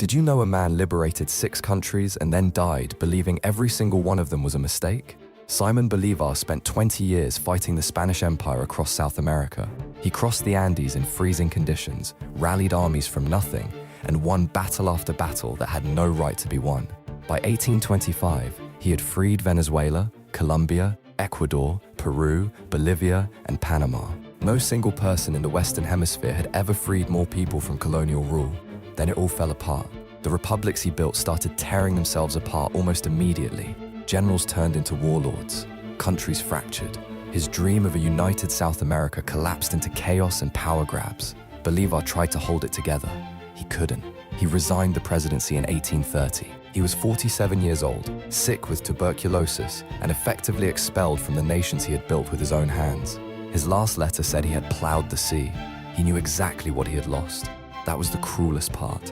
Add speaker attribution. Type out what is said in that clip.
Speaker 1: Did you know a man liberated 6 countries and then died, believing every single one of them was a mistake? Simon Bolivar spent 20 years fighting the Spanish Empire across South America. He crossed the Andes in freezing conditions, rallied armies from nothing, and won battle after battle that had no right to be won. By 1825, he had freed Venezuela, Colombia, Ecuador, Peru, Bolivia, and Panama. No single person in the Western Hemisphere had ever freed more people from colonial rule. Then it all fell apart. The republics he built started tearing themselves apart almost immediately. Generals turned into warlords. Countries fractured. His dream of a united South America collapsed into chaos and power grabs. Bolivar tried to hold it together. He couldn't. He resigned the presidency in 1830. He was 47 years old, sick with tuberculosis, and effectively expelled from the nations he had built with his own hands. His last letter said he had plowed the sea. He knew exactly what he had lost. That was the cruelest part.